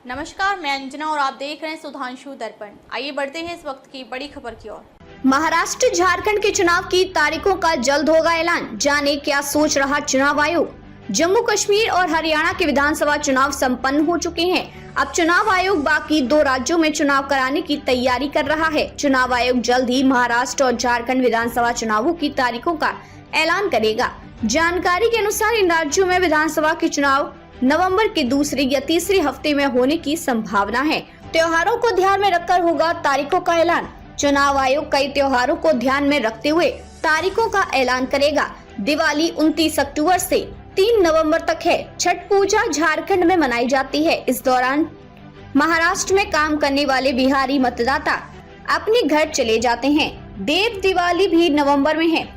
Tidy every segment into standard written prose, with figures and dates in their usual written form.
नमस्कार, मैं अंजना और आप देख रहे हैं सुधांशु दर्पण। आइए बढ़ते हैं इस वक्त की बड़ी खबर की ओर। महाराष्ट्र झारखंड के चुनाव की तारीखों का जल्द होगा ऐलान, जाने क्या सोच रहा चुनाव आयोग। जम्मू कश्मीर और हरियाणा के विधानसभा चुनाव संपन्न हो चुके हैं। अब चुनाव आयोग बाकी 2 राज्यों में चुनाव कराने की तैयारी कर रहा है। चुनाव आयोग जल्द ही महाराष्ट्र और झारखंड विधानसभा चुनावों की तारीखों का ऐलान करेगा। जानकारी के अनुसार इन राज्यों में विधानसभा के चुनाव नवंबर के दूसरे या तीसरे हफ्ते में होने की संभावना है। त्योहारों को ध्यान में रखकर होगा तारीखों का ऐलान। चुनाव आयोग कई त्योहारों को ध्यान में रखते हुए तारीखों का ऐलान करेगा। दिवाली 29 अक्टूबर से 3 नवंबर तक है। छठ पूजा झारखंड में मनाई जाती है। इस दौरान महाराष्ट्र में काम करने वाले बिहारी मतदाता अपने घर चले जाते हैं। देव दिवाली भी नवंबर में है,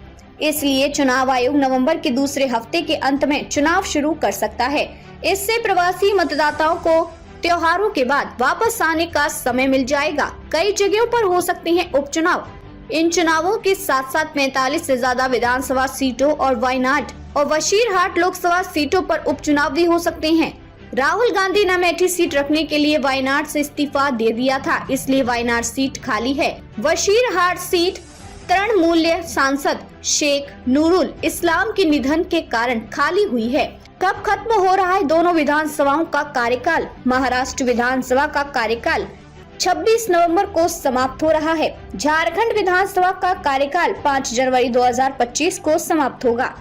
इसलिए चुनाव आयोग नवंबर के दूसरे हफ्ते के अंत में चुनाव शुरू कर सकता है। इससे प्रवासी मतदाताओं को त्योहारों के बाद वापस आने का समय मिल जाएगा। कई जगहों पर हो सकते हैं उपचुनाव। इन चुनावों के साथ साथ 45 से ज्यादा विधानसभा सीटों और वायनाड और वशीरहाट लोकसभा सीटों पर उपचुनाव भी हो सकते हैं। राहुल गांधी ने अमेठी सीट रखने के लिए वायनाड से इस्तीफा दे दिया था, इसलिए वायनाड सीट खाली है। वशीरहाट सीट तृणमूल सांसद शेख नूरुल इस्लाम के निधन के कारण खाली हुई है। कब खत्म हो रहा है दोनों विधानसभाओं का कार्यकाल? महाराष्ट्र विधानसभा का कार्यकाल 26 नवंबर को समाप्त हो रहा है। झारखंड विधानसभा का कार्यकाल 5 जनवरी 2025 को समाप्त होगा।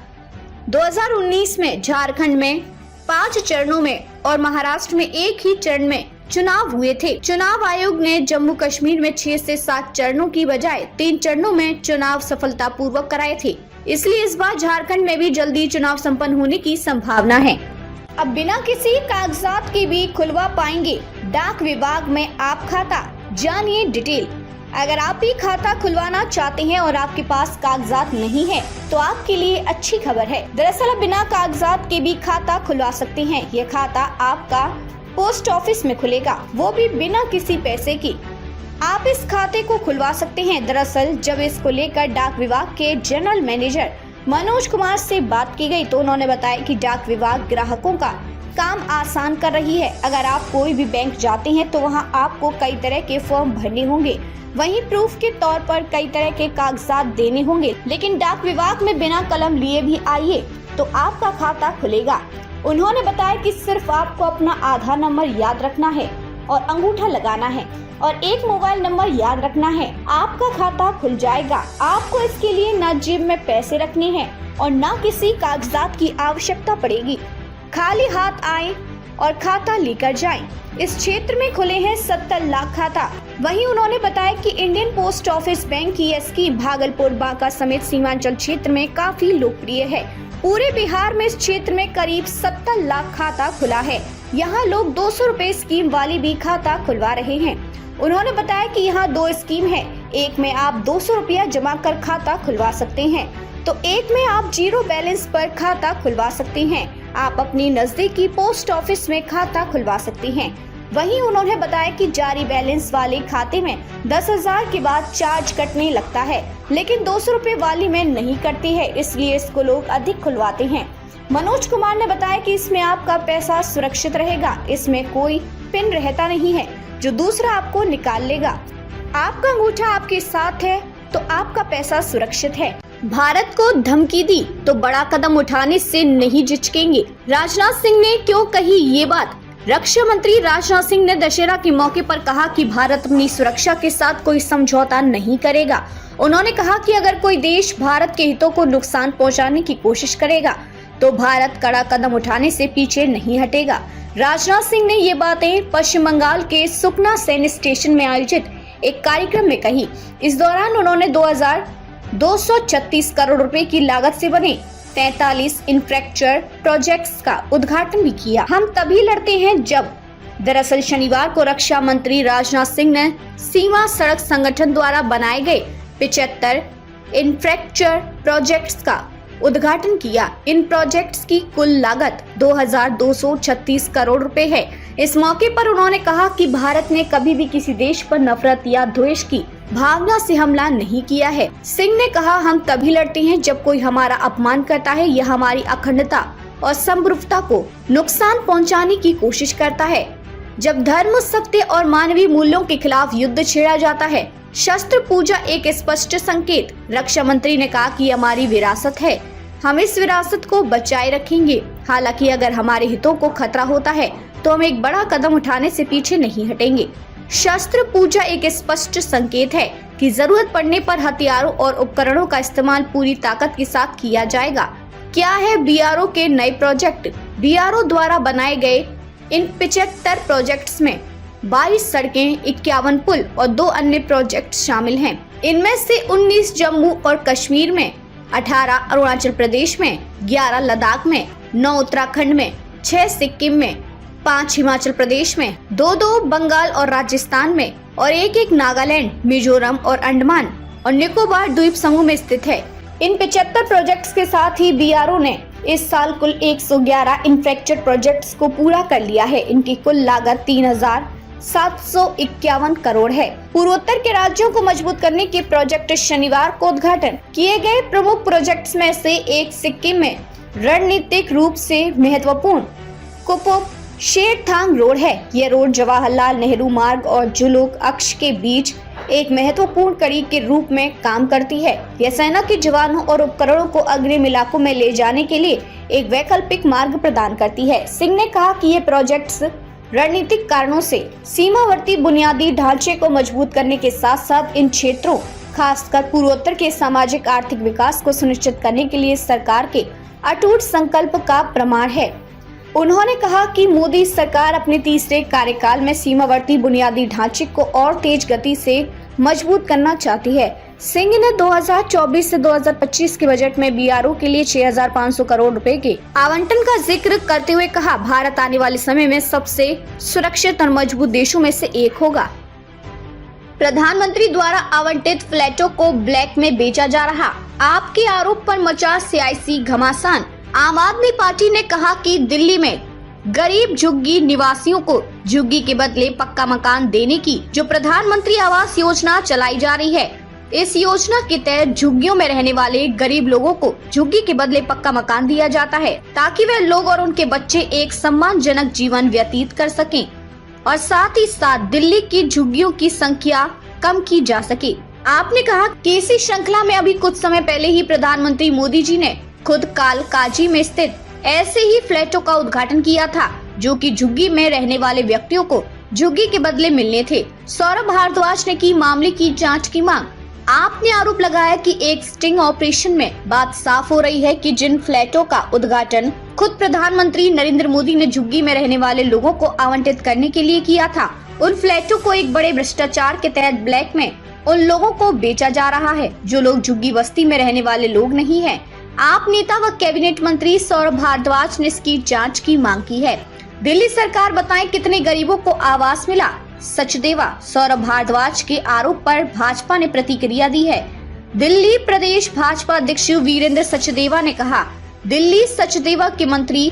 2019 में झारखंड में 5 चरणों में और महाराष्ट्र में 1 ही चरण में चुनाव हुए थे। चुनाव आयोग ने जम्मू कश्मीर में 6 से 7 चरणों की बजाय 3 चरणों में चुनाव सफलतापूर्वक कराए थे, इसलिए इस बार झारखंड में भी जल्दी चुनाव संपन्न होने की संभावना है। अब बिना किसी कागजात के भी खुलवा पाएंगे डाक विभाग में आप खाता, जानिए डिटेल। अगर आप भी खाता खुलवाना चाहते हैं और आपके पास कागजात नहीं है तो आपके लिए अच्छी खबर है। दरअसल अब बिना कागजात के भी खाता खुलवा सकते हैं। ये खाता आपका पोस्ट ऑफिस में खुलेगा, वो भी बिना किसी पैसे की। आप इस खाते को खुलवा सकते हैं। दरअसल जब इसको लेकर डाक विभाग के जनरल मैनेजर मनोज कुमार से बात की गई तो उन्होंने बताया कि डाक विभाग ग्राहकों का काम आसान कर रही है। अगर आप कोई भी बैंक जाते हैं तो वहां आपको कई तरह के फॉर्म भरने होंगे, वहीं प्रूफ के तौर पर कई तरह के कागजात देने होंगे, लेकिन डाक विभाग में बिना कलम लिए भी आइए तो आपका खाता खुलेगा। उन्होंने बताया कि सिर्फ आपको अपना आधार नंबर याद रखना है और अंगूठा लगाना है और एक मोबाइल नंबर याद रखना है, आपका खाता खुल जाएगा। आपको इसके लिए न जेब में पैसे रखने हैं और न किसी कागजात की आवश्यकता पड़ेगी। खाली हाथ आए और खाता लेकर जाएं। इस क्षेत्र में खुले हैं 70 लाख खाता। वहीं उन्होंने बताया कि इंडियन पोस्ट ऑफिस बैंक की यह स्कीम भागलपुर, बांका समेत सीमांचल क्षेत्र में काफी लोकप्रिय है। पूरे बिहार में इस क्षेत्र में करीब 70 लाख खाता खुला है। यहाँ लोग 200 रुपए स्कीम वाली भी खाता खुलवा रहे हैं। उन्होंने बताया कि यहाँ 2 स्कीम है, एक में आप 200 रुपया जमा कर खाता खुलवा सकते हैं तो एक में आप 0 बैलेंस पर खाता खुलवा सकते हैं। आप अपनी नजदीकी पोस्ट ऑफिस में खाता खुलवा सकते हैं। वहीं उन्होंने बताया कि जारी बैलेंस वाले खाते में 10,000 के बाद चार्ज कटने लगता है, लेकिन 200 रुपए वाली में नहीं कटती है, इसलिए इसको लोग अधिक खुलवाते हैं। मनोज कुमार ने बताया कि इसमें आपका पैसा सुरक्षित रहेगा। इसमें कोई पिन रहता नहीं है जो दूसरा आपको निकाल लेगा। आपका अंगूठा आपके साथ है तो आपका पैसा सुरक्षित है। भारत को धमकी दी तो बड़ा कदम उठाने से नहीं झिझकेंगे। राजनाथ सिंह ने क्यों कही ये बात? रक्षा मंत्री राजनाथ सिंह ने दशहरा के मौके पर कहा कि भारत अपनी सुरक्षा के साथ कोई समझौता नहीं करेगा। उन्होंने कहा कि अगर कोई देश भारत के हितों को नुकसान पहुंचाने की कोशिश करेगा तो भारत कड़ा कदम उठाने से पीछे नहीं हटेगा। राजनाथ सिंह ने ये बातें पश्चिम बंगाल के सुकना सैन्य स्टेशन में आयोजित एक कार्यक्रम में कही। इस दौरान उन्होंने 2,236 करोड़ रुपए की लागत से बने 43 इंफ्रास्ट्रक्चर प्रोजेक्ट्स का उद्घाटन भी किया। हम तभी लड़ते हैं जब। दरअसल शनिवार को रक्षा मंत्री राजनाथ सिंह ने सीमा सड़क संगठन द्वारा बनाए गए 75 इंफ्रास्ट्रक्चर प्रोजेक्ट्स का उद्घाटन किया। इन प्रोजेक्ट्स की कुल लागत 2,236 करोड़ रुपए है। इस मौके पर उन्होंने कहा कि भारत ने कभी भी किसी देश पर नफरत या द्वेष की भावना से हमला नहीं किया है। सिंह ने कहा, हम तभी लड़ते हैं जब कोई हमारा अपमान करता है या हमारी अखंडता और संप्रभुता को नुकसान पहुंचाने की कोशिश करता है। जब धर्म, सत्य और मानवीय मूल्यों के खिलाफ युद्ध छेड़ा जाता है। शस्त्र पूजा एक स्पष्ट संकेत। रक्षा मंत्री ने कहा कि हमारी विरासत है, हम इस विरासत को बचाए रखेंगे। हालांकि अगर हमारे हितों को खतरा होता है तो हम एक बड़ा कदम उठाने से पीछे नहीं हटेंगे। शस्त्र पूजा एक स्पष्ट संकेत है कि जरूरत पड़ने पर हथियारों और उपकरणों का इस्तेमाल पूरी ताकत के साथ किया जाएगा। क्या है बीआरओ के नए प्रोजेक्ट? बीआरओ द्वारा बनाए गए इन 75 प्रोजेक्ट्स में 22 सड़कें, 51 पुल और 2 अन्य प्रोजेक्ट शामिल हैं। इनमें से 19 जम्मू और कश्मीर में, 18 अरुणाचल प्रदेश में, 11 लद्दाख में, 9 उत्तराखंड में, 6 सिक्किम में, 5 हिमाचल प्रदेश में, 2 बंगाल और राजस्थान में और 1 नागालैंड, मिजोरम और अंडमान और निकोबार द्वीप समूह में स्थित है। इन 75 प्रोजेक्ट्स के साथ ही बीआरओ ने इस साल कुल 111 इंफ्रास्ट्रक्चर प्रोजेक्ट्स को पूरा कर लिया है। इनकी कुल लागत 3,751 करोड़ है। पूर्वोत्तर के राज्यों को मजबूत करने के प्रोजेक्ट शनिवार को उद्घाटन किए गए। प्रमुख प्रोजेक्ट्स में से एक सिक्किम में रणनीतिक रूप से महत्वपूर्ण कुपोप शेरथांग रोड है। यह रोड जवाहरलाल नेहरू मार्ग और जुलूक अक्ष के बीच एक महत्वपूर्ण कड़ी के रूप में काम करती है। यह सेना के जवानों और उपकरणों को अग्रिम इलाकों में ले जाने के लिए एक वैकल्पिक मार्ग प्रदान करती है। सिंह ने कहा कि ये प्रोजेक्ट्स रणनीतिक कारणों से सीमावर्ती बुनियादी ढांचे को मजबूत करने के साथ साथ इन क्षेत्रों, खासकर पूर्वोत्तर के सामाजिक आर्थिक विकास को सुनिश्चित करने के लिए सरकार के अटूट संकल्प का प्रमाण है। उन्होंने कहा कि मोदी सरकार अपने तीसरे कार्यकाल में सीमावर्ती बुनियादी ढांचे को और तेज गति से मजबूत करना चाहती है। सिंह ने 2024 से 2025 के बजट में बीआरओ के लिए 6,500 करोड़ रुपए के आवंटन का जिक्र करते हुए कहा, भारत आने वाले समय में सबसे सुरक्षित और मजबूत देशों में से एक होगा। प्रधानमंत्री द्वारा आवंटित फ्लैटों को ब्लैक में बेचा जा रहा। आपके आरोप पर मचा सियासी घमासान। आम आदमी पार्टी ने कहा कि दिल्ली में गरीब झुग्गी निवासियों को झुग्गी के बदले पक्का मकान देने की जो प्रधानमंत्री आवास योजना चलाई जा रही है, इस योजना के तहत झुग्गियों में रहने वाले गरीब लोगों को झुग्गी के बदले पक्का मकान दिया जाता है ताकि वे लोग और उनके बच्चे एक सम्मानजनक जीवन व्यतीत कर सकें और साथ ही साथ दिल्ली की झुग्गियों की संख्या कम की जा सके। आपने कहा कि इसी श्रृंखला में अभी कुछ समय पहले ही प्रधानमंत्री मोदी जी ने खुद कालकाजी में स्थित ऐसे ही फ्लैटों का उद्घाटन किया था जो कि झुग्गी में रहने वाले व्यक्तियों को झुग्गी के बदले मिलने थे। सौरभ भारद्वाज ने की मामले की जांच की मांग। आपने आरोप लगाया कि एक स्टिंग ऑपरेशन में बात साफ हो रही है कि जिन फ्लैटों का उद्घाटन खुद प्रधानमंत्री नरेंद्र मोदी ने झुग्गी में रहने वाले लोगों को आवंटित करने के लिए किया था, उन फ्लैटों को एक बड़े भ्रष्टाचार के तहत ब्लैक में उन लोगों को बेचा जा रहा है जो लोग झुग्गी बस्ती में रहने वाले लोग नहीं है। आप नेता व कैबिनेट मंत्री सौरभ भारद्वाज ने इसकी जांच की मांग की है। दिल्ली सरकार बताएं कितने गरीबों को आवास मिला। सचदेवा। सौरभ भारद्वाज के आरोप पर भाजपा ने प्रतिक्रिया दी है। दिल्ली प्रदेश भाजपा अध्यक्ष वीरेंद्र सचदेवा ने कहा, दिल्ली सचदेवा के मंत्री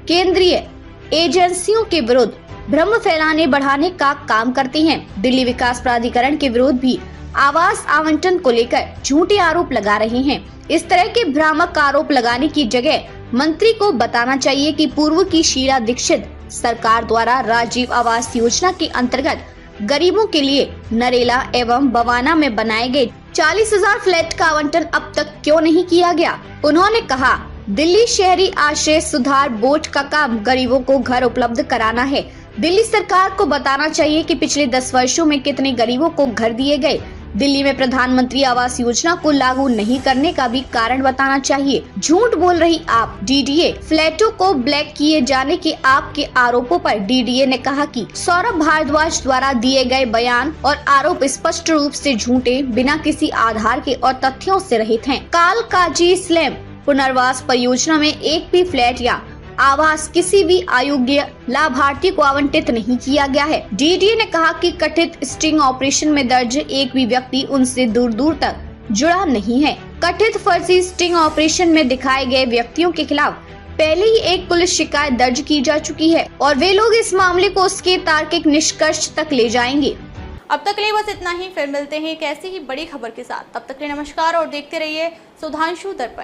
केंद्रीय एजेंसियों के विरुद्ध भ्रम फैलाने बढ़ाने का काम करते हैं। दिल्ली विकास प्राधिकरण के विरुद्ध भी आवास आवंटन को लेकर झूठे आरोप लगा रहे हैं। इस तरह के भ्रामक आरोप लगाने की जगह मंत्री को बताना चाहिए कि पूर्व की शीला दीक्षित सरकार द्वारा राजीव आवास योजना के अंतर्गत गरीबों के लिए नरेला एवं बवाना में बनाए गए 40,000 फ्लैट का आवंटन अब तक क्यों नहीं किया गया। उन्होंने कहा, दिल्ली शहरी आश्रय सुधार बोर्ड का काम गरीबों को घर उपलब्ध कराना है। दिल्ली सरकार को बताना चाहिए कि पिछले 10 वर्षों में कितने गरीबों को घर दिए गए। दिल्ली में प्रधानमंत्री आवास योजना को लागू नहीं करने का भी कारण बताना चाहिए। झूठ बोल रही आप। डीडीए फ्लैटों को ब्लैक किए जाने के आपके आरोपों पर डीडीए ने कहा कि सौरभ भारद्वाज द्वारा दिए गए बयान और आरोप स्पष्ट रूप से झूठे, बिना किसी आधार के और तथ्यों से रहित हैं। कालकाजी स्लैम पुनर्वास परियोजना में एक भी फ्लैट या आवास किसी भी अयोग्य लाभार्थी को आवंटित नहीं किया गया है। डीडीए ने कहा कि कथित स्टिंग ऑपरेशन में दर्ज एक भी व्यक्ति उनसे दूर दूर तक जुड़ा नहीं है। कथित फर्जी स्टिंग ऑपरेशन में दिखाए गए व्यक्तियों के खिलाफ पहले ही एक पुलिस शिकायत दर्ज की जा चुकी है और वे लोग इस मामले को उसके तार्किक निष्कर्ष तक ले जाएंगे। अब तक के लिए बस इतना ही। फिर मिलते हैं एक ऐसी ही बड़ी खबर के साथ। तब तक के लिए नमस्कार और देखते रहिए सुधांशु दर्पण।